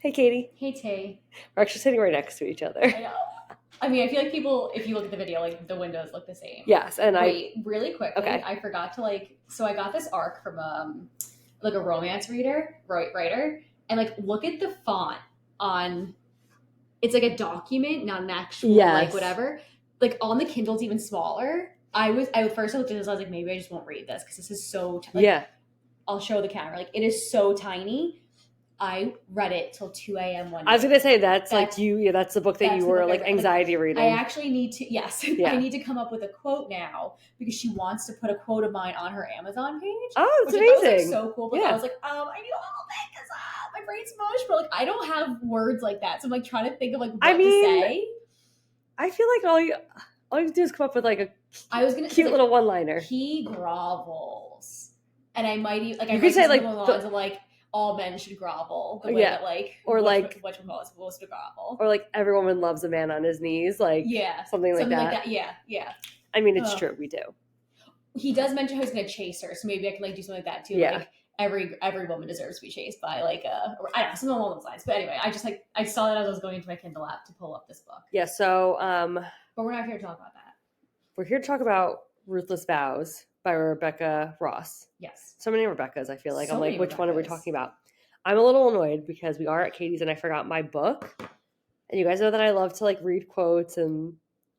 Hey, Katie. Hey, Tay. We're actually sitting right next to each other. I know. I mean, I feel like people, if you look at the video, like the windows look the same. Yes, and Wait, really quickly, Okay. I forgot to so I got this arc from like a romance writer, and like look at the font on. It's like a document, not an actual like whatever. Like on the Kindle's even smaller. I first looked at this, I was like, maybe I just won't read this because this is so I'll show the camera. Like it is so tiny. I read it till 2 a.m. one day. I was gonna say that's like you. Yeah, that's the book that you were like anxiety reading. I actually need to. Yes, yeah. I need to come up with a quote now because she wants to put a quote of mine on her Amazon page. Oh, it's amazing! Was, like, so cool. But I was like, I need a little bit because my brain's mush. But like, I don't have words like that, so I'm like trying to think of like what to say. I feel like all you do is come up with like a cute little one-liner. He grovels, and I might even like you could say like all men should grovel the way that or which one is supposed to grovel, or like every woman loves a man on his knees, like something like that. Yeah. I mean, it's true. We do. He does mention how he's gonna chase her, so maybe I can like do something like that too. Yeah. Like every woman deserves to be chased by like or, I don't know, something along those lines. But anyway, I saw that as I was going into my Kindle app to pull up this book. Yeah. So but we're not here to talk about that. We're here to talk about Ruthless Vows by Rebecca Ross. Yes. So many Rebeccas, I feel like. I'm like, which one are we talking about? I'm a little annoyed because we are at Katie's and I forgot my book. And you guys know that I love to like read quotes and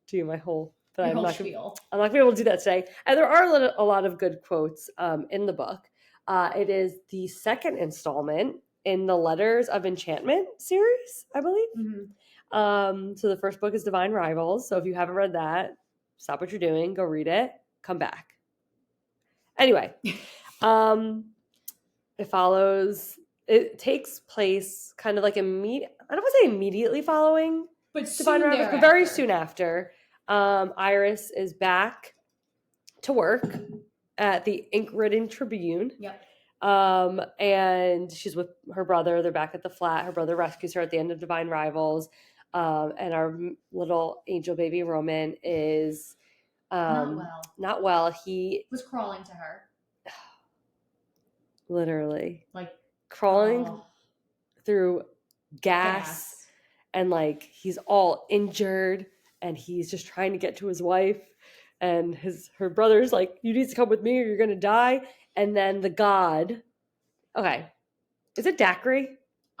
do my whole... But I'm not going to be able to do that today. And there are a lot of good quotes in the book. It is the second installment in the Letters of Enchantment series, I believe. Mm-hmm. So the first book is Divine Rivals. So if you haven't read that, stop what you're doing, go read it, come back. Anyway, it takes place kind of like I don't want to say immediately following Divine Rivals, but very soon after. Iris is back to work at the Ink-Ridden Tribune. Yep. And she's with her brother. They're back at the flat. Her brother rescues her at the end of Divine Rivals. And our little angel baby Roman is not well. He was crawling to her. Literally. Like crawling through gas. And like he's all injured and he's just trying to get to his wife. And her brother's like, you need to come with me or you're gonna die. And then the god, okay, is it daiquiri?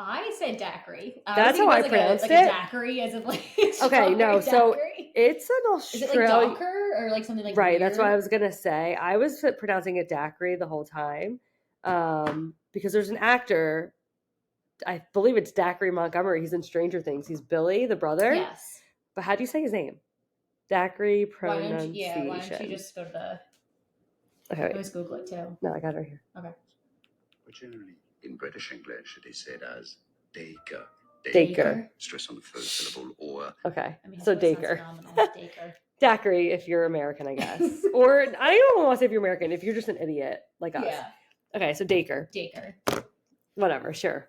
I said daiquiri. That's how I pronounced it. Like a daiquiri, as in like. Okay, no, so it's an Australian. Is it like Docker or like something like right? Weird? That's what I was gonna say. I was pronouncing it daiquiri the whole time, because there's an actor. I believe it's Daiquiri Montgomery. He's in Stranger Things. He's Billy, the brother. Yes. But how do you say his name? Daiquiri pronunciation. Why don't you just go to the... Okay. Let's Google it too. No, I got it right here. Okay. Generally, in British English, it is said as Dacre. Dacre. Stress on the first syllable or... Okay, so Dacre. Daiquiri if you're American, I guess. Or, I don't want to say if you're American, if you're just an idiot like us. Yeah. Okay, so Dacre. Whatever, sure.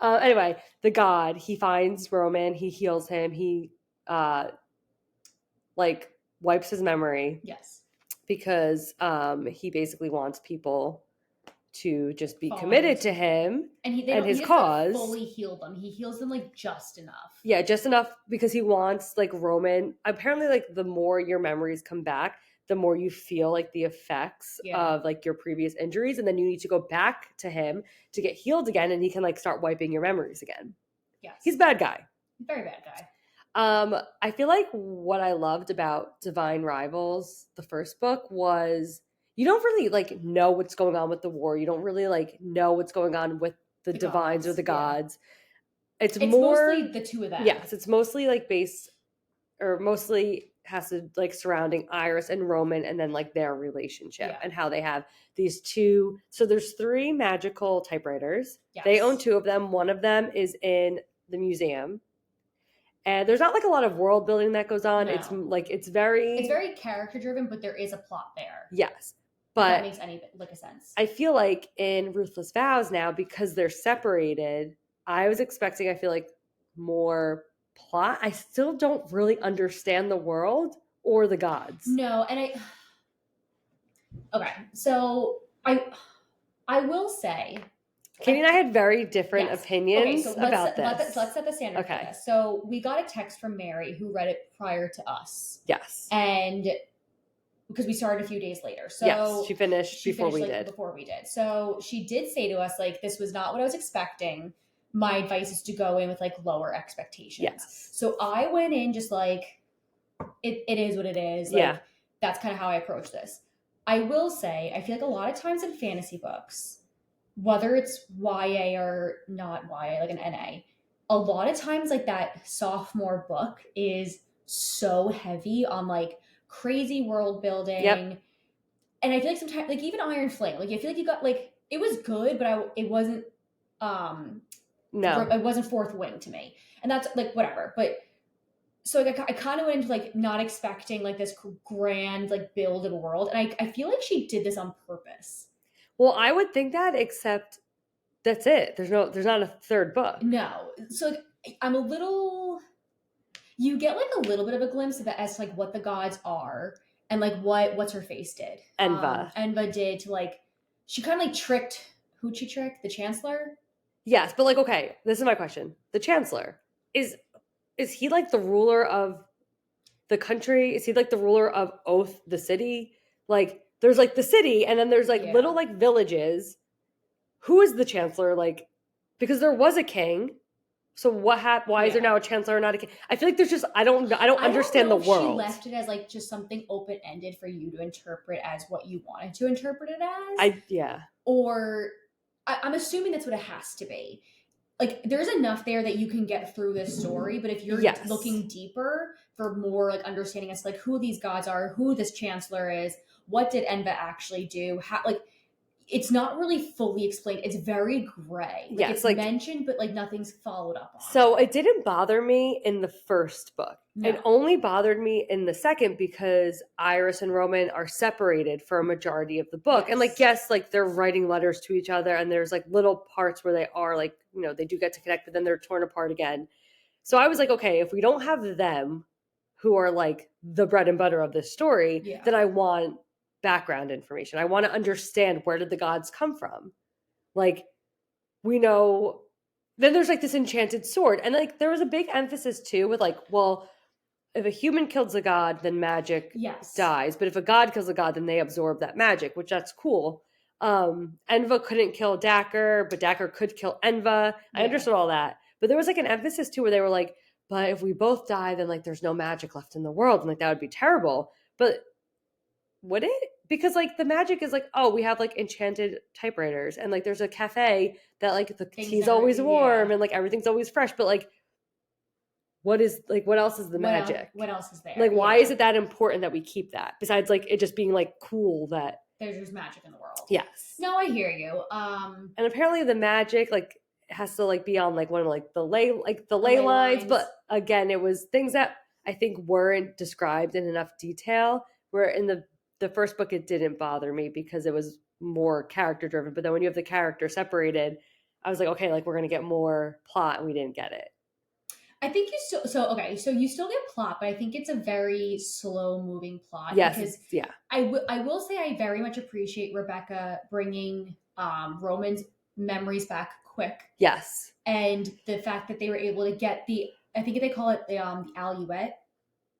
Anyway, the god, he finds Roman, he heals him, he wipes his memory. Yes. Because he basically wants people to just be committed to him and his cause. Fully heal them. He heals them like just enough. Yeah, just enough because he wants like Roman. Apparently, like the more your memories come back, the more you feel like the effects of like your previous injuries, and then you need to go back to him to get healed again, and he can like start wiping your memories again. Yes, he's a bad guy. Very bad guy. I feel like what I loved about Divine Rivals, the first book, was you don't really like know what's going on with the war. You don't really like know what's going on with the divines or the gods. Yeah. It's more mostly the two of them. Yes, it's mostly like mostly has to like surrounding Iris and Roman and then like their relationship and how they have these two. So there's 3 magical typewriters. Yes. They own 2 of them. One of them is in the museum. And there's not like a lot of world building that goes on. No. It's very character driven, but there is a plot there. Yes. But that makes any like a sense. I feel like in Ruthless Vows now, because they're separated, I was expecting, I feel like, more plot. I still don't really understand the world or the gods. No, and okay. So I will say Katie and I had very different opinions about this. Let's set the standard for this. So we got a text from Mary who read it prior to us. Yes. And because we started a few days later. So yes, she finished before we did. Before we did. So she did say to us, like, this was not what I was expecting. My advice is to go in with like lower expectations. Yes. So I went in just like, it is what it is. Like, that's kind of how I approach this. I will say, I feel like a lot of times in fantasy books, whether it's YA or not YA, like an NA, a lot of times like that sophomore book is so heavy on like crazy world building. Yep. And I feel like sometimes, like even Iron Flame, like I feel like you got like, it was good, but it wasn't, it wasn't fourth wing to me. And that's like, whatever. But so like, I kind of went into like not expecting like this grand like build of a world. And I feel like she did this on purpose. Well, I would think that, except that's it. There's not a third book. No. So like, I'm a little, you get like a little bit of a glimpse of it as to, like what the gods are and like what's her face did. Enva did to like, she kind of like tricked, who'd she trick? The Chancellor? Yes, but like, okay, this is my question. The Chancellor, is he like the ruler of the country? Is he like the ruler of Oath, the city? Like, there's like the city, and then there's like little like villages. Who is the Chancellor? Like, because there was a king. So what happened? Why is there now a Chancellor and not a king? I feel like there's just I don't understand the world. She left it as like just something open ended for you to interpret as what you wanted to interpret it as. Or I'm assuming that's what it has to be. Like, there's enough there that you can get through this story, but if you're looking deeper for more like understanding as like who these gods are, who this Chancellor is, what did Enva actually do, how, like, it's not really fully explained. It's very gray. Like, it's like mentioned, but like nothing's followed up on. So it didn't bother me in the first book. No. It only bothered me in the second because Iris and Roman are separated for a majority of the book. Yes. And like, yes, like they're writing letters to each other and there's like little parts where they are like, you know, they do get to connect, but then they're torn apart again. So I was like, okay, if we don't have them who are like the bread and butter of this story, then I want background information. I want to understand, where did the gods come from? Like, we know, then there's like this enchanted sword. And like, there was a big emphasis too with like, well, if a human kills a god, then magic dies. But if a god kills a god, then they absorb that magic, which that's cool. Enva couldn't kill Dacker, but Dacker could kill Enva. I understood all that. But there was like an emphasis too where they were like, but if we both die, then like there's no magic left in the world. And like, that would be terrible. But would it? Because like the magic is like, oh, we have like enchanted typewriters and like there's a cafe that like the tea's always warm and like everything's always fresh. But like, what else is the magic? What else is there? Like, why is it that important that we keep that? Besides like it just being like cool that there's just magic in the world. Yes. No, I hear you. And apparently the magic like has to like be on like one of like the ley lines. But again, it was things that I think weren't described in enough detail. Where in the first book, it didn't bother me because it was more character driven. But then when you have the character separated, I was like, okay, like we're going to get more plot, and we didn't get it. I think you still, so you still get plot, but I think it's a very slow moving plot. Yes. Because yeah. I will say I very much appreciate Rebecca bringing Roman's memories back quick. Yes. And the fact that they were able to get I think they call it the Alouette.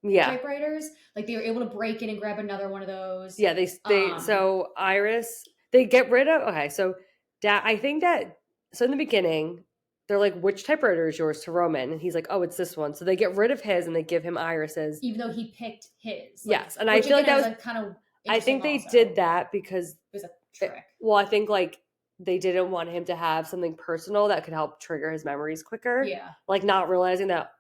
Typewriters, like they were able to break in and grab another one of those. Yeah, they so Iris, they get rid of. Okay, so I think that so in the beginning they're like, which typewriter is yours, to Roman, and he's like, oh, it's this one. So they get rid of his and they give him Iris's, even though he picked his. Like, yes, and I feel like that was kind of. I think they did that because it was a trick. I think like they didn't want him to have something personal that could help trigger his memories quicker. Yeah, like not realizing that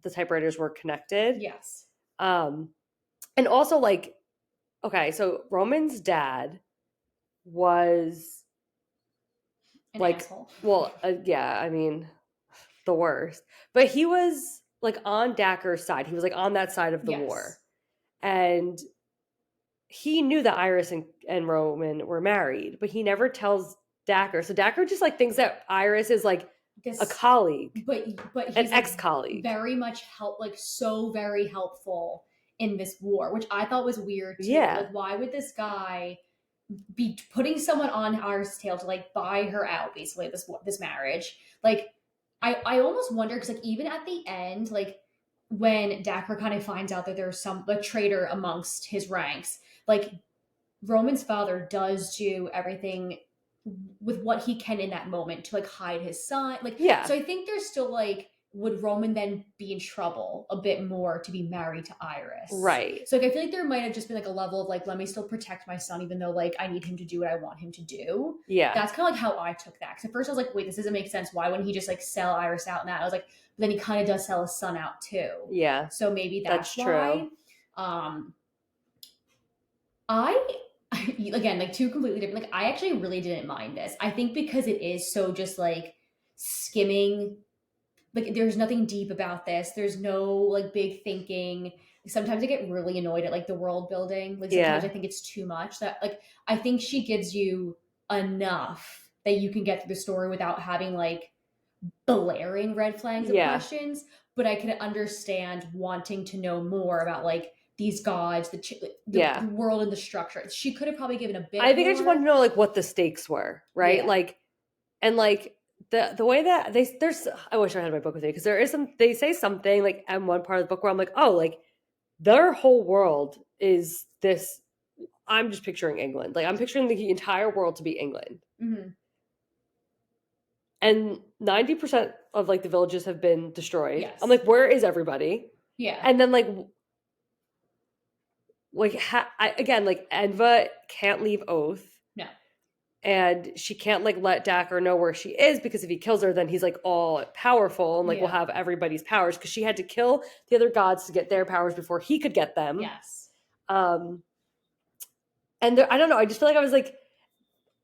the typewriters were connected. Yes. And also like, okay, so Roman's dad was an like, asshole. Well, yeah, I mean, the worst. But he was like on Dacker's side. He was like on that side of the war. And he knew that Iris and Roman were married, but he never tells Dacker. So Dacker just like thinks that Iris is like a colleague, but he's an ex-colleague, very much so very helpful in this war, which I thought was weird too. Yeah, like why would this guy be putting someone on Iris' tail to like buy her out, basically this marriage. Like I almost wonder, because like even at the end, like when Dacre kind of finds out that there's a traitor amongst his ranks, like Roman's father does do everything with what he can in that moment to like hide his son. Like, Yeah. So I think there's still like, would Roman then be in trouble a bit more to be married to Iris? Right. So like, I feel like there might have just been like a level of like, let me still protect my son, even though like I need him to do what I want him to do. Yeah. That's kind of like how I took that. Because at first I was like, wait, this doesn't make sense. Why wouldn't he just like sell Iris out? And that I was like, but then he kind of does sell his son out too. Yeah. So maybe that's true. Again, like two completely different. Like I actually really didn't mind this. I think because it is so just like skimming. Like there's nothing deep about this. There's no like big thinking. Sometimes I get really annoyed at like the world building. Like sometimes I think it's too much. That like I think she gives you enough that you can get through the story without having like blaring red flags of questions. But I can understand wanting to know more about like these gods, the world and the structure. She could have probably given a bit. I think I just want to know like what the stakes were, right? Yeah. Like, and like the way that there's. I wish I had my book with me, because there is they say something like in one part of the book where I'm like, oh, like their whole world is this. I'm just picturing England. Like I'm picturing the entire world to be England. Mm-hmm. And 90% of like the villages have been destroyed. Yes. I'm like, where is everybody? Yeah. And then like again, like Enva can't leave Oath. No. And she can't like let Dacre know where she is, because if he kills her, then he's like all powerful and like will have everybody's powers, because she had to kill the other gods to get their powers before he could get them. Yes. And I don't know. I just feel like I was like,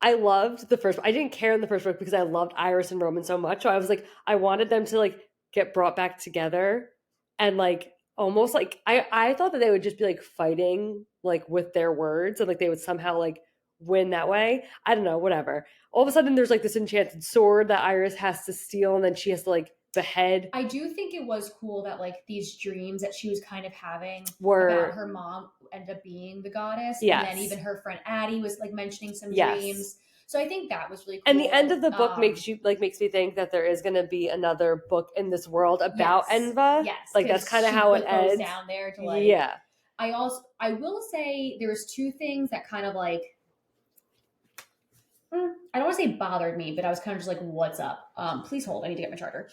I loved the first. I didn't care in the first book because I loved Iris and Roman so much. So I was like, I wanted them to like get brought back together, and like almost like I thought that they would just be like fighting like with their words, and like they would somehow like win that way. I don't know, whatever. All of a sudden there's like this enchanted sword that Iris has to steal, and then she has to like behead. I do think it was cool that like these dreams that she was kind of having about her mom ended up being the goddess. Yes. And then even her friend Addie was like mentioning some dreams. So I think that was really cool. And the end of the book makes me think that there is going to be another book in this world about Enva. Yes. Like that's kind of how it ends. Down there to like, I will say there was two things that kind of like, I don't want to say bothered me, but I was kind of just like, what's up? Please hold. I need to get my charger.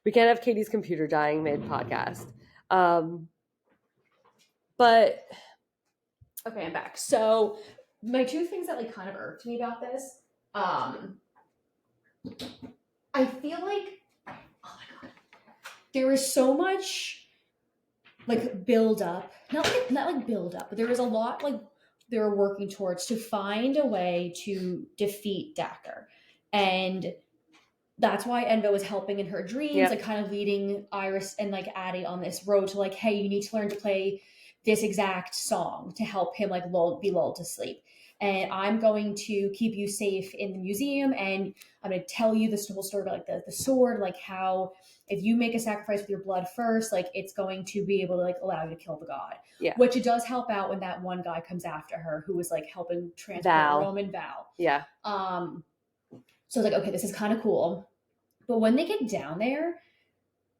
We can't have Katie's computer dying mid-podcast. But okay, I'm back. So my two things that like kind of irked me about this, I feel like, oh my God, there was so much like build up, not like build up, but there was a lot like they were working towards to find a way to defeat Dacre. And that's why Enva was helping in her dreams, like kind of leading Iris and like Addie on this road to like, hey, you need to learn to play this exact song to help him like be lulled to sleep. And I'm going to keep you safe in the museum, and I'm going to tell you this whole story about like the sword, like how if you make a sacrifice with your blood first, like it's going to be able to like allow you to kill the god. Yeah. Which it does help out when that one guy comes after her who was like helping transport Roman Vow. Yeah. So I was like, okay, this is kind of cool. But when they get down there,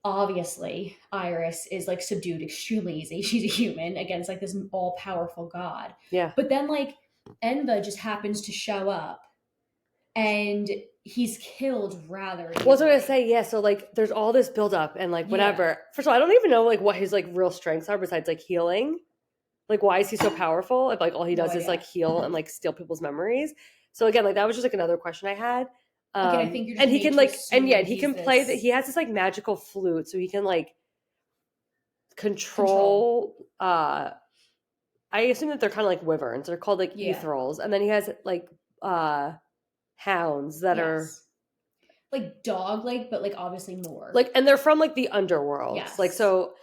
obviously Iris is like subdued extremely easy. She's a human against like this all-powerful god. Yeah. But then like Enva just happens to show up and he's killed rather easily. Well, I was going to say, so like there's all this buildup and like whatever. Yeah. First of all, I don't even know like what his like real strengths are besides like healing. Like why is he so powerful if like all he does is like heal and like steal people's memories? So again, like that was just like another question I had. I think you're just and he can like, and he can play that. He has this like magical flute, so he can like control. I assume that they're kind of like wyverns. They're called like ethereals, and then he has like hounds that are like dog-like, but like obviously more like, and they're from like the underworld. Yes. Like so.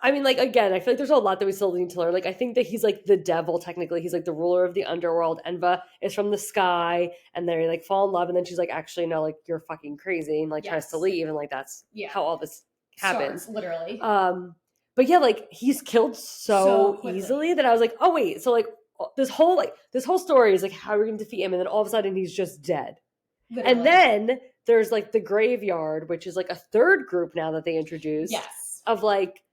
I mean, like again, I feel like there's a lot that we still need to learn. Like I think that he's like the devil technically. He's like the ruler of the underworld. Enva is from the sky, and they like fall in love, and then she's like, actually, no, like you're fucking crazy, and like tries to leave, and like that's how all this happens, literally. But yeah, like he's killed so easily that I was like, oh wait, so like this whole story is like, how are we going to defeat him? And then all of a sudden he's just dead. Literally. And then there's like the graveyard, which is like a third group now that they introduced. Yes. Of like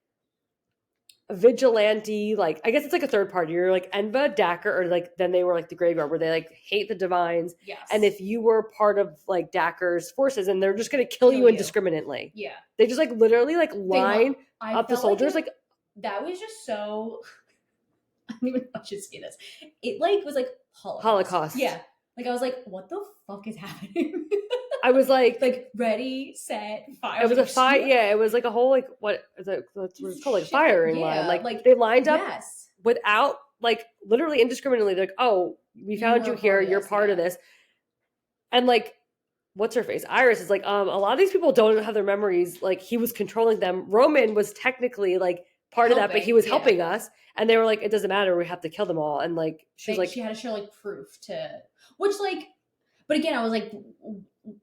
vigilante, like I guess it's like a third party. You're like Enva, Dacker, or like then they were like the graveyard where they like hate the divines. Yes. And if you were part of like Dacker's forces, and they're just gonna kill you indiscriminately. Yeah. They just like literally like line up the soldiers like that was just so I don't even know if I should say this. It like was like Holocaust. Yeah. Like I was like, what the fuck is happening? I was like ready, set, fire. It was a fire. Yeah, it was like a whole like what is it? That's what it's called, like firing line. Like they lined up without like literally indiscriminately. They're like, oh, we found you here. You're part of this. And like, what's her face? Iris is like, a lot of these people don't have their memories. Like he was controlling them. Roman was technically like part of that, but he was helping us. And they were like, it doesn't matter. We have to kill them all. And like she was like, she had to show like proof to which like. But again, I was like,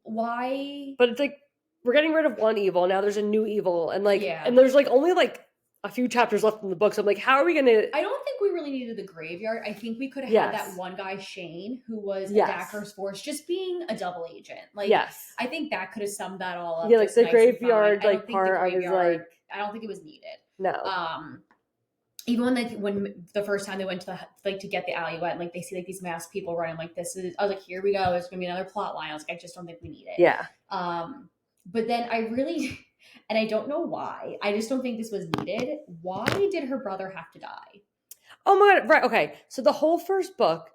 why? But it's like, we're getting rid of one evil. Now there's a new evil. And like, and there's like only like a few chapters left in the book. So I'm like, how are we going to? I don't think we really needed the graveyard. I think we could have had that one guy, Shane, who was Dacker's force, just being a double agent. Like, I think that could have summed that all up. Yeah, like the graveyard like part, I was like. I don't think it was needed. No. Even when the first time they went to to get the alleyway and like they see like these masked people running, like this is, I was like, here we go, there's gonna be another plot line. I was like, I just don't think we need it. Yeah. But then I really, and I don't know why, I just don't think this was needed. Why did her brother have to die? Oh my god! Right. Okay. So the whole first book,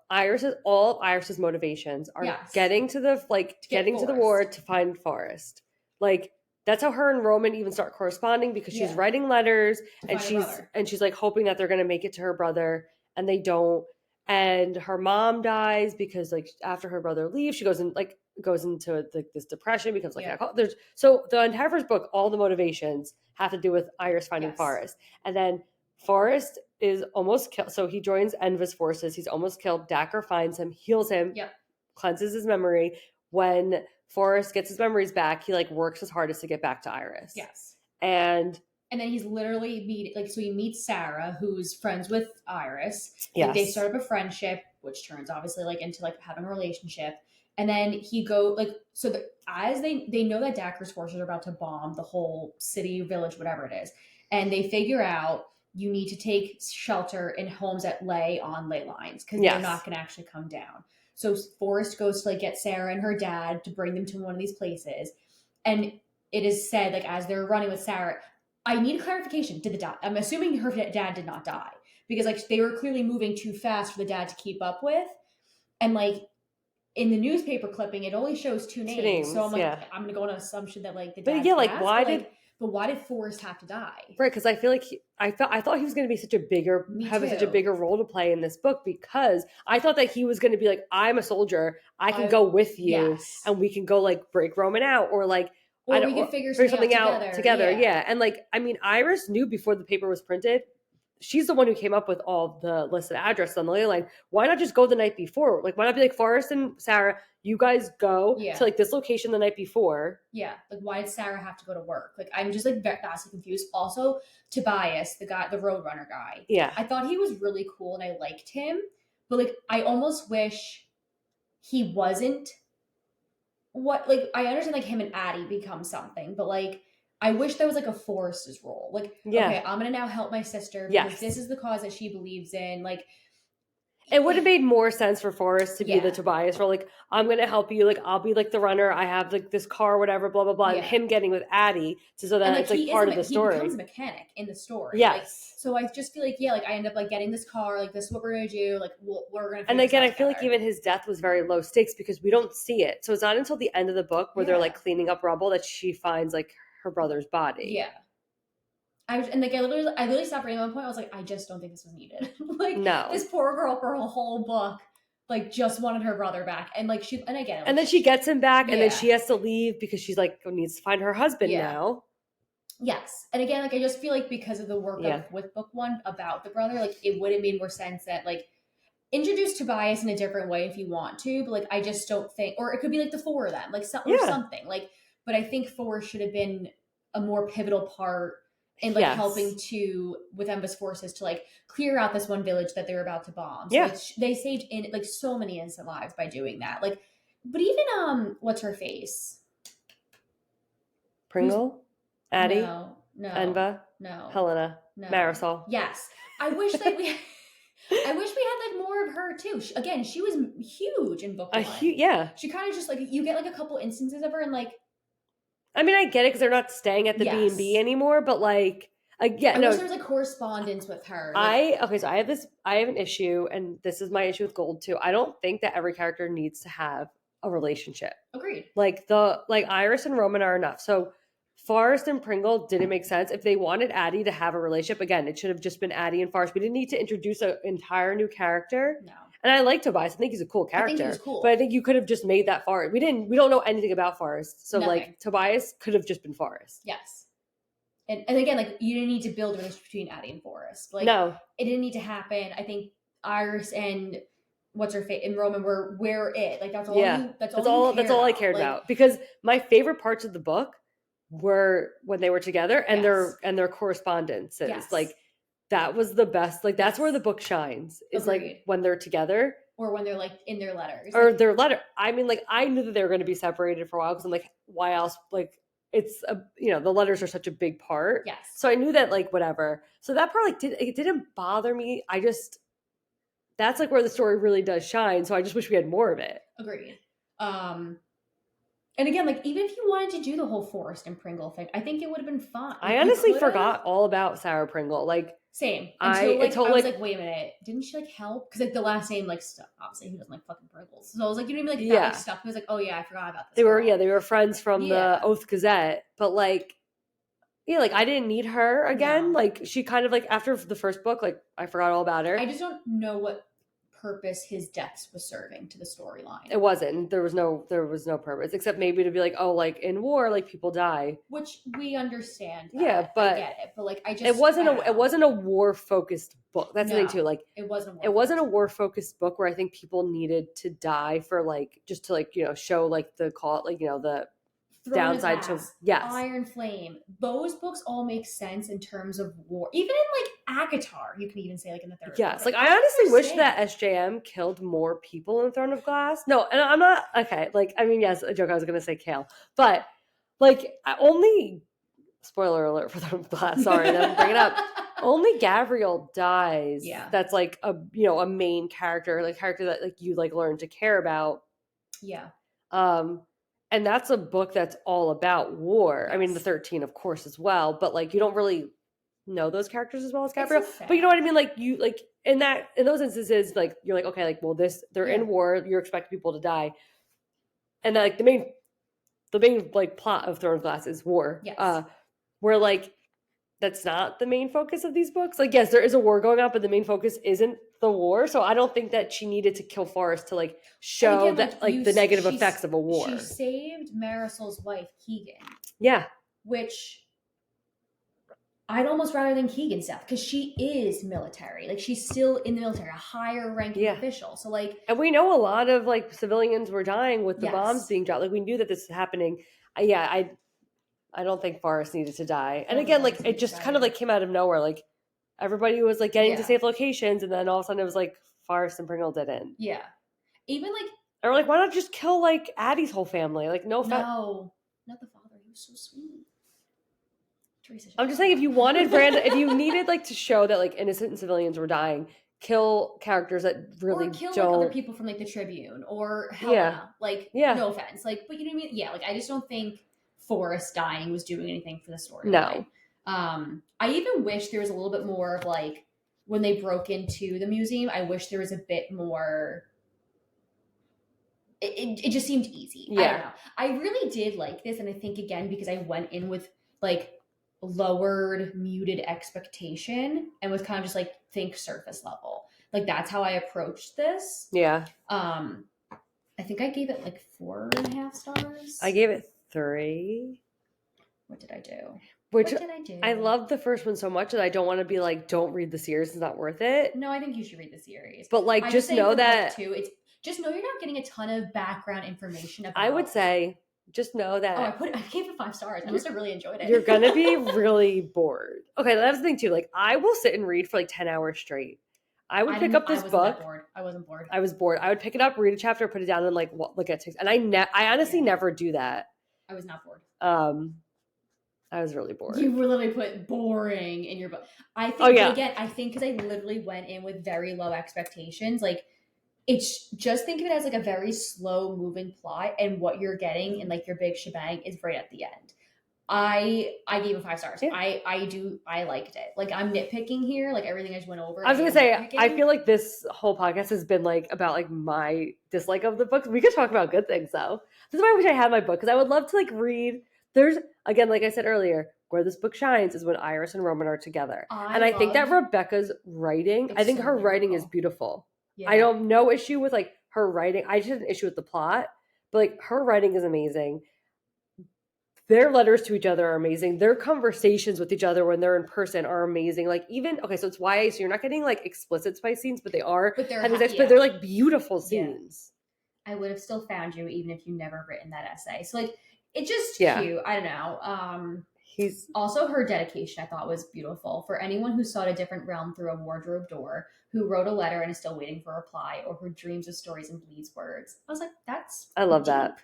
all of Iris's motivations are getting to the getting to the war to find Forrest. Like. That's how her and Roman even start corresponding because she's writing letters and she's like hoping that they're going to make it to her brother and they don't. And her mom dies because like after her brother leaves, she goes into like this depression, becomes like so the entire first book, all the motivations have to do with Iris finding Forrest. And then Forrest is almost killed. So he joins Enva's forces. He's almost killed. Dacker finds him, heals him, cleanses his memory. When Forrest gets his memories back, he like works his hardest to get back to Iris. Yes. And then he's literally so he meets Sarah, who's friends with Iris. Yes. Like, they start up a friendship, which turns obviously like into like having a relationship. And then he go like, so as they know that Dacker's forces are about to bomb the whole city, village, whatever it is. And they figure out you need to take shelter in homes that lay on ley lines because they're not going to actually come down. So Forrest goes to like get Sarah and her dad to bring them to one of these places. And it is said, like, as they're running with Sarah, I need a clarification. Did the dad, I'm assuming her dad did not die because like they were clearly moving too fast for the dad to keep up with. And like in the newspaper clipping, it only shows two names. So I'm like, I'm going to go on an assumption that like the dad. But why did Forrest have to die? Right, because I feel like I thought he was going to be such a bigger role to play in this book because I thought that he was going to be like, I'm a soldier, I can go with you, and we can go like break Roman out, or like we can figure something out together. Yeah, and like I mean, Iris knew before the paper was printed. She's the one who came up with all the listed addresses on the ley line. Why not just go the night before? Like, why not be like Forrest and Sarah? You guys go to like this location the night before. Yeah. Like, why did Sarah have to go to work? Like, I'm just like vastly confused. Also, Tobias, the Roadrunner guy. Yeah. I thought he was really cool and I liked him, but like, I almost wish he wasn't I understand like him and Addie become something, but like, I wish there was like a Forrest's role. Like, okay, I'm going to now help my sister because this is the cause that she believes in. Like, it would have made more sense for Forrest to be the Tobias role. Like, I'm going to help you. Like, I'll be like the runner. I have like this car, whatever, blah, blah, blah. And him getting with Addie so that it's like part of the story. He becomes a mechanic in the story. Yes. Like, so I just feel like, like I end up like getting this car. Like, this is what we're going to do. Like, we're going to. And again, I feel like even his death was very low stakes because we don't see it. So it's not until the end of the book where they're like cleaning up rubble that she finds like her brother's body. Yeah. I literally stopped reading at one point. I was like, I just don't think this was needed. Like, no. This poor girl for a whole book, like, just wanted her brother back. And like, and then she gets him back and then she has to leave because she's like, needs to find her husband now. Yes. And again, like, I just feel like because of the work with book one about the brother, like, it would have made more sense that like, introduce Tobias in a different way if you want to, but like, I just don't think, or it could be like the four of them, like or something like, but I think Forrest should have been a more pivotal part. and like helping to with Emba's forces to like clear out this one village that they're about to bomb. So they saved in like so many innocent lives by doing that. Like, but even what's her face? Pringle, Addie, no, Enva, no, Helena, no. Marisol. Yes, I wish that we. I wish we had like more of her too. She was huge in book one. She kind of just like you get like a couple instances of her and like. I mean, I get it because they're not staying at the B&B anymore, but like again, I wish there was like correspondence with her. So I have an issue, and this is my issue with Gold too. I don't think that every character needs to have a relationship. Agreed. Like Iris and Roman are enough. So Forrest and Pringle didn't make sense. If they wanted Addie to have a relationship, again, it should have just been Addie and Forrest. We didn't need to introduce an entire new character. No. And I like Tobias. I think he's a cool character. I think he was cool. But I think you could have just made that Forrest. We don't know anything about Forrest. So like Tobias could have just been Forrest. Yes. And again, like you didn't need to build a relationship between Addie and Forrest. Like no. It didn't need to happen. I think Iris and what's her face and Roman were it. Like that's all I cared about. Because my favorite parts of the book were when they were together and their correspondences. Yes. Like that was the best. Like that's where the book shines. Is like when they're together. Or when they're like in their letters. Or their letter. I mean, like I knew that they were going to be separated for a while because I'm like, why else? Like it's the letters are such a big part. Yes. So I knew that like whatever. So that part like it didn't bother me. That's like where the story really does shine. So I just wish we had more of it. Agreed. And again, like even if you wanted to do the whole Forrest and Pringle thing, I think it would have been fun. I honestly forgot all about Sarah Pringle. Like same. Until I was like, wait a minute, didn't she like help? Because like the last name like stuck. Obviously, who doesn't like fucking Pringles? So I was like, you know what I mean? Like that like stuff. I was like, oh yeah, I forgot about this. They were friends from the Oath Gazette, but like. Yeah, like I didn't need her again. No. Like she kind of like after the first book, like I forgot all about her. I just don't know what purpose his death was serving to the storyline. It wasn't. There was no purpose except maybe to be like, oh, like in war, like people die, which we understand. Yeah, but I get it. But like it wasn't a war focused book. That's the thing too. Like it wasn't a war focused book where I think people needed to die for like just to like show like the call like the downside to Iron Flame. Those books all make sense in terms of war. Even in like ACOTAR, you can even say like in the third. Yes, like I honestly wish that SJM killed more people in Throne of Glass. No, and I'm not okay. Like I mean, yes, a joke. I was gonna say Kale, but like only spoiler alert for Throne of Glass. Sorry, that bring it up. Only Gavriel dies. Yeah, that's like a a main character, like character that like you like learn to care about. Yeah. And that's a book that's all about war. Yes. I mean, the 13, of course, as well. But like, you don't really know those characters as well as Gabrielle. But you know what I mean? Like, you like in those instances, like you're like, okay, like, well, they're in war. You're expecting people to die, and like the main like plot of Throne of Glass is war. Yes. Where like that's not the main focus of these books. Like, yes, there is a war going on, but the main focus isn't the war. So I don't think that she needed to kill Forrest to like show again, that like the negative effects of a war. She saved Marisol's wife, Keegan. Yeah. Which I'd almost rather than Keegan's death because she is military. Like she's still in the military, a higher ranking official. So like, and we know a lot of like civilians were dying with the bombs being dropped. Like we knew that this was happening. I don't think Forrest needed to die. And again, like it just kind of like came out of nowhere. Like everybody was like getting to safe locations, and then all of a sudden it was like Forrest and Pringle didn't. Yeah, even like or like why not just kill like Addie's whole family? Like no, not the father. He was so sweet. Teresa. I'm just saying, if you wanted if you needed like to show that like innocent civilians were dying, kill characters that really or kill don't. Like other people from like the Tribune or Helena. Like no offense, like but you know what I mean? Yeah, like I just don't think Forrest dying was doing anything for the story. No. I even wish there was a little bit more of like when they broke into the museum, I wish there was a bit more. It just seemed easy. Yeah. I don't know. I really did like this. And I think again, because I went in with like lowered, muted expectation and was kind of just like think surface level. Like that's how I approached this. Yeah. I think I gave it like 4.5 stars. I gave it 3. What did I do? What did I do? I love the first one so much that I don't want to be like, don't read the series. It's not worth it. No, I think you should read the series. But like, just know that too. It's just know you're not getting a ton of background information about. I would say just know that I gave it 5 stars. I must have really enjoyed it. You're gonna be really bored. Okay, that's the thing too. Like I will sit and read for like 10 hours straight. I would pick up this book. I wasn't bored. I was bored. I would pick it up, read a chapter, put it down, and like look at TikTok. And I honestly never do that. I was not bored. I was really bored. You literally put boring in your book. I think, again, I think because I literally went in with very low expectations. Like, it's just think of it as like a very slow moving plot, and what you're getting in like your big shebang is right at the end. I gave it 5 stars. Yeah. I liked it. Like I'm nitpicking here, like everything I just went over. I was gonna say, I feel like this whole podcast has been like about like my dislike of the books. We could talk about good things though. This is why I wish I had my book, because I would love to like read. There's, again, like I said earlier, where this book shines is when Iris and Roman are together. I think that Rebecca's writing, I think her writing is beautiful. Yeah. I don't no issue with like her writing. I just had an issue with the plot, but like her writing is amazing. Their letters to each other are amazing. Their conversations with each other when they're in person are amazing. Like even, okay, so it's YA, so you're not getting like explicit spice scenes, but they are. But they're like beautiful scenes. Yeah. I would have still found you even if you never written that essay. So like, it's just cute. I don't know. He's also, her dedication I thought was beautiful. For anyone who sought a different realm through a wardrobe door, who wrote a letter and is still waiting for a reply, or who dreams of stories and bleeds words. I was like, I love that.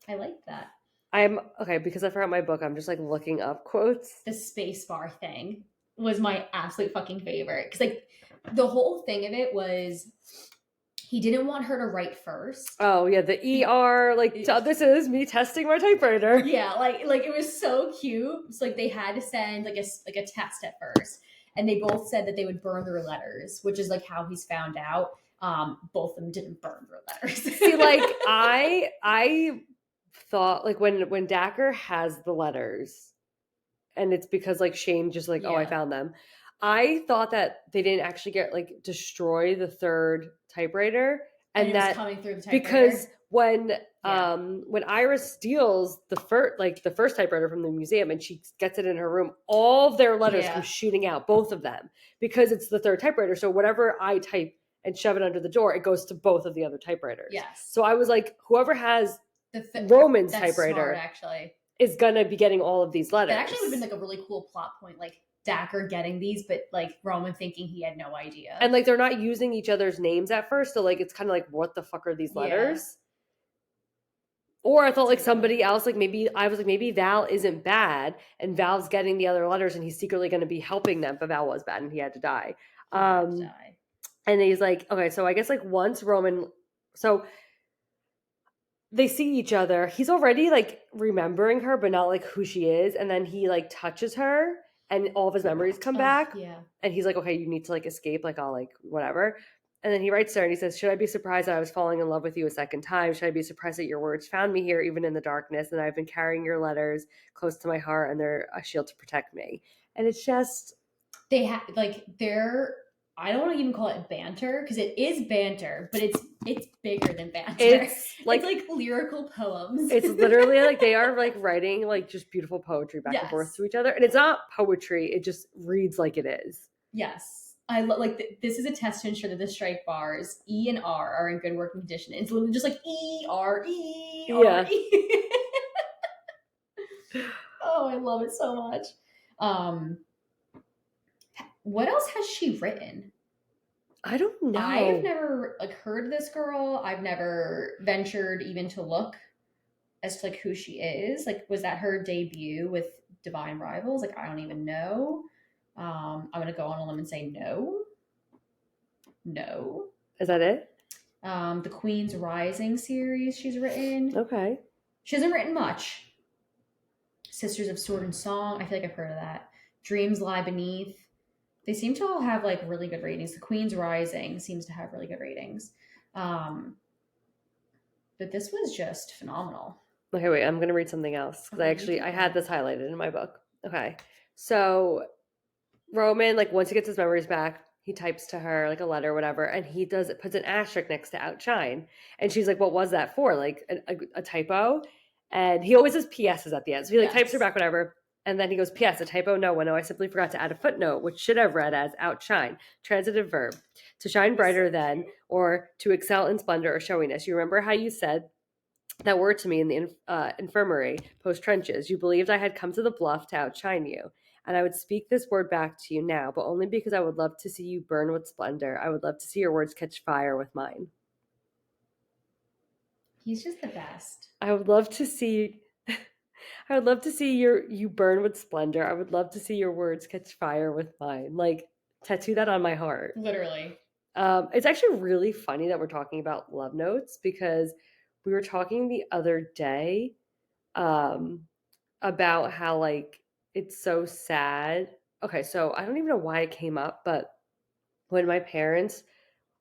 I like that. I'm okay because I forgot my book. I'm just like looking up quotes. The space bar thing was my absolute fucking favorite, because like the whole thing of it was he didn't want her to write first. Oh yeah, the ER this is me testing my typewriter. Yeah, like it was so cute. It's like they had to send like a test at first, and they both said that they would burn their letters, which is like how he's found out. Both of them didn't burn their letters. See, like I thought like when Dacker has the letters, and it's because like Shane just like, I found them. I thought that they didn't actually get like destroy the third typewriter, and that coming through the typewriter. Because when Iris steals the first typewriter from the museum and she gets it in her room, all of their letters come shooting out, both of them, because it's the third typewriter. So whatever I type and shove it under the door, it goes to both of the other typewriters. Yes. So I was like, whoever has Roman's typewriter smart, actually, is gonna be getting all of these letters. That actually would have been like a really cool plot point, like Dacker getting these, but like Roman thinking he had no idea. And like they're not using each other's names at first, so like it's kind of like, what the fuck are these letters? Or I thought like somebody else, like maybe I was like, maybe Val isn't bad and Val's getting the other letters and he's secretly going to be helping them, but Val was bad and he had to die. And he's like, okay, so I guess like once Roman, so they see each other, he's already like remembering her, but not like who she is. And then he like touches her and all of his memories come back. Yeah. And he's like, okay, you need to like escape. Like I'll like whatever. And then he writes to her and he says, should I be surprised that I was falling in love with you a second time? Should I be surprised that your words found me here, even in the darkness? And I've been carrying your letters close to my heart and they're a shield to protect me. And it's just, they have like I don't want to even call it banter, because it is banter, but it's bigger than banter. It's like lyrical poems. It's literally like they are like writing like just beautiful poetry back and forth to each other. And it's not poetry. It just reads like it is. Yes. I this is a test to ensure that the strike bars E and R are in good working condition. It's literally just like E, R, E, R, E. Oh, I love it so much. What else has she written? I don't know. I've never heard of this girl. I've never ventured even to look as to who she is. Was that her debut with Divine Rivals? I don't even know. I'm gonna go on a limb and say no. No. Is that it? The Queen's Rising series she's written. Okay. She hasn't written much. Sisters of Sword and Song. I feel like I've heard of that. Dreams Lie Beneath. They seem to all have really good ratings. The Queen's Rising seems to have really good ratings. But this was just phenomenal. Okay, wait, I'm going to read something else. Because I had this highlighted in my book. Okay. So Roman, once he gets his memories back, he types to her a letter or whatever, and he puts an asterisk next to outshine. And she's like, what was that for? A typo? And he always says PS's at the end. So he types her back, whatever. And then he goes, PS, a typo? No, I simply forgot to add a footnote, which should have read as outshine, transitive verb, to shine brighter than, or to excel in splendor or showiness. You remember how you said that word to me in the infirmary post trenches. You believed I had come to the bluff to outshine you. And I would speak this word back to you now, but only because I would love to see you burn with splendor. I would love to see your words catch fire with mine. He's just the best. I would love to see you burn with splendor. I would love to see your words catch fire with mine. Like, tattoo that on my heart. Literally. It's actually really funny that we're talking about love notes because we were talking the other day about how like it's so sad. Okay, so I don't even know why it came up, but when my parents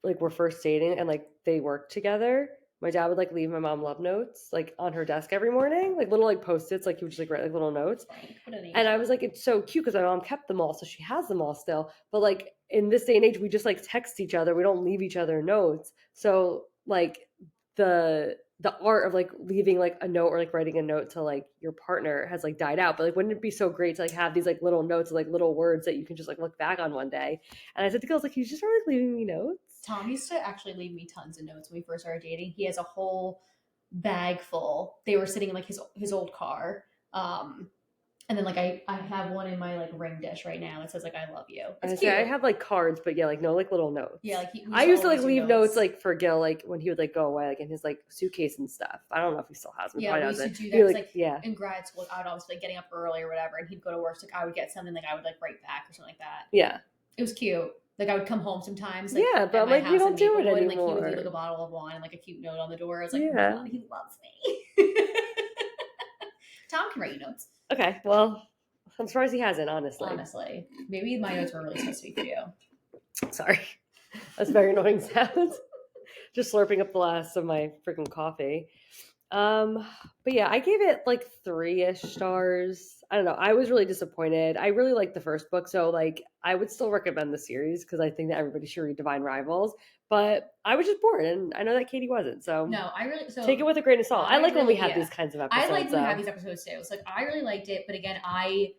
like were first dating and like they worked together, my dad would like leave my mom love notes like on her desk every morning, like little like post-its, like he would just like write like little notes. And I was like, it's so cute because my mom kept them all, so she has them all still. But like in this day and age, we just like text each other. We don't leave each other notes. So like the art of like leaving like a note or like writing a note to like your partner has like died out. But like wouldn't it be so great to like have these like little notes, like little words that you can just like look back on one day? And I said to girls like, you just started like, leaving me notes. Tom used to actually leave me tons of notes when we first started dating. He has a whole bag full. They were sitting in like his old car. And then like I have one in my like ring dish right now that says like I love you. It's cute. I have like cards, but yeah, like no like little notes. Yeah, like I used to like leave notes like for Gil, like when he would like go away, like in his like suitcase and stuff. I don't know if he still has them. Yeah, we used to do that. Like in grad school, I would always like getting up early or whatever, and he'd go to work. So like I would get something like I would like write back or something like that. Yeah, it was cute. Like I would come home sometimes. Like, yeah, but like you don't do it anymore. And, like he would leave like a bottle of wine and like a cute note on the door. I was like, yeah, oh, he loves me. Tom can write you notes. Okay, well, I'm surprised he hasn't. Honestly, maybe my notes were really supposed to be for you. Sorry, that's very annoying sound. Just slurping up the last of my freaking coffee. But yeah, I gave it like 3-ish stars. I don't know. I was really disappointed. I really liked the first book, so like I would still recommend the series because I think that everybody should read Divine Rivals. But I was just bored, and I know that Katie wasn't. So no, I really take it with a grain of salt. I like when we have these kinds of episodes. I like when we have these episodes too. It's like I really liked it, but again, I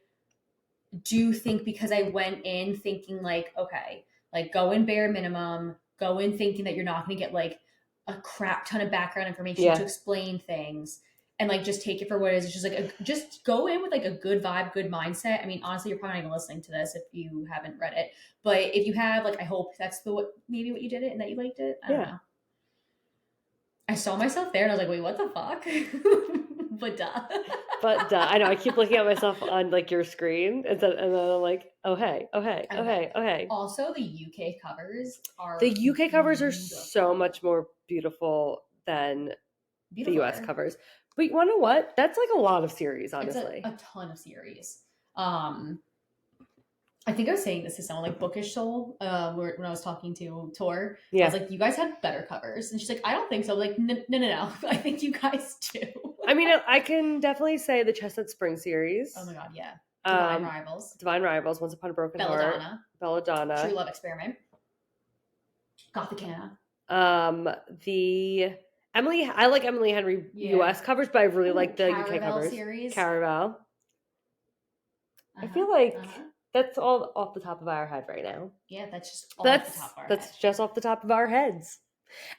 do think because I went in thinking like, okay, like go in bare minimum, go in thinking that you're not going to get like a crap ton of background information to explain things and like just take it for what it is. It's just like just go in with like a good vibe, good mindset. I mean, honestly, you're probably not even listening to this if you haven't read it, but if you have, like, I hope that's maybe what you did it and that you liked it. I don't know. I saw myself there and I was like, wait, what the fuck? But duh. I know. I keep looking at myself on like your screen and then I'm like, oh hey. Also, the UK covers are so much more beautiful than the US covers. But you want to know what? That's like a lot of series, honestly. It's a ton of series. I think I was saying this to someone like Bookish Soul when I was talking to Tor. I was like, you guys had better covers. And she's like, I don't think so. I'm like, no. I think you guys do. I mean, I can definitely say the Chestnut Spring series. Oh my God, yeah. Divine Rivals, Once Upon a Broken Heart. Belladonna. True Love Experiment. Gothicana. I like Emily Henry US covers, but I really like the UK covers. Series. Caraval. I feel like that's all off the top of our head right now. Yeah, that's just off the top of our head. That's just off the top of our heads.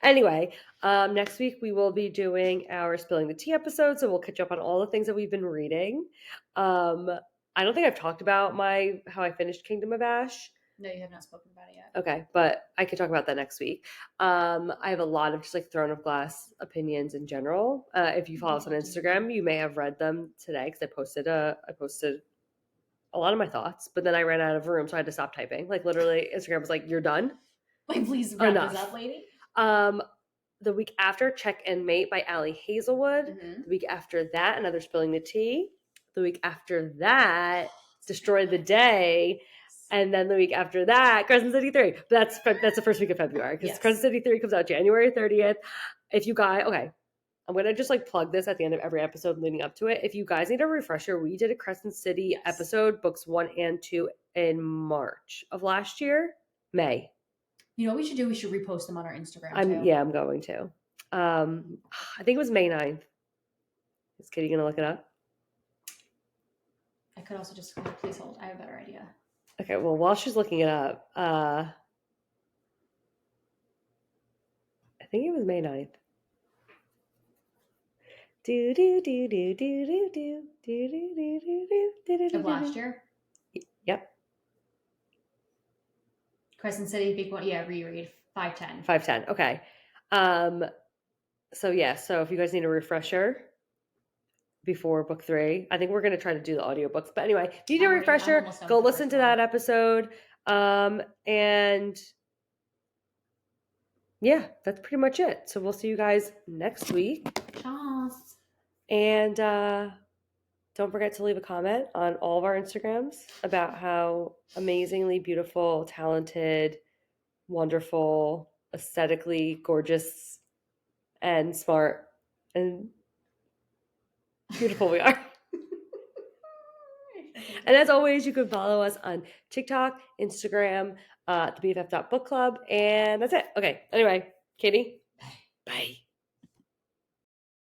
Anyway, next week we will be doing our Spilling the Tea episode, so we'll catch up on all the things that we've been reading. I don't think I've talked about how I finished Kingdom of Ash. No, you have not spoken about it yet. Okay, but I can talk about that next week. I have a lot of just like Throne of Glass opinions in general. If you follow us on Instagram, you may have read them today because I posted a lot of my thoughts, but then I ran out of room, so I had to stop typing. Like literally, Instagram was like, "You're done." Like, please wrap this up, lady. The week after, Check and Mate by Allie Hazelwood. Mm-hmm. The week after that, another Spilling the Tea. The week after that, Destroy the Day. And then the week after that, Crescent City 3. But that's the first week of February because Crescent City 3 comes out January 30th. If you guys, I'm going to just like plug this at the end of every episode leading up to it. If you guys need a refresher, we did a Crescent City episode, books 1 and 2 in March of last year, May. You know what we should do? We should repost them on our Instagram too. Yeah, I'm going to. I think it was May 9th. Is Katie going to look it up? I could also just please hold. I have a better idea. Okay, well, while she's looking it up, I think it was May 9th. Do do do do do do do do do do do do. Of last year. Yep. Crescent City, big one. Yeah, reread 510. 510. Okay. So yeah. So if you guys need a refresher before book 3, I think we're gonna try to do the audiobooks. But anyway, if you need a refresher, go listen to that episode. And yeah, that's pretty much it. So we'll see you guys next week. Chance. And don't forget to leave a comment on all of our Instagrams about how amazingly beautiful, talented, wonderful, aesthetically gorgeous, and smart and beautiful we are. And as always, you can follow us on TikTok, Instagram, the BFF.book club, and that's it. Okay. Anyway, Katie. Bye.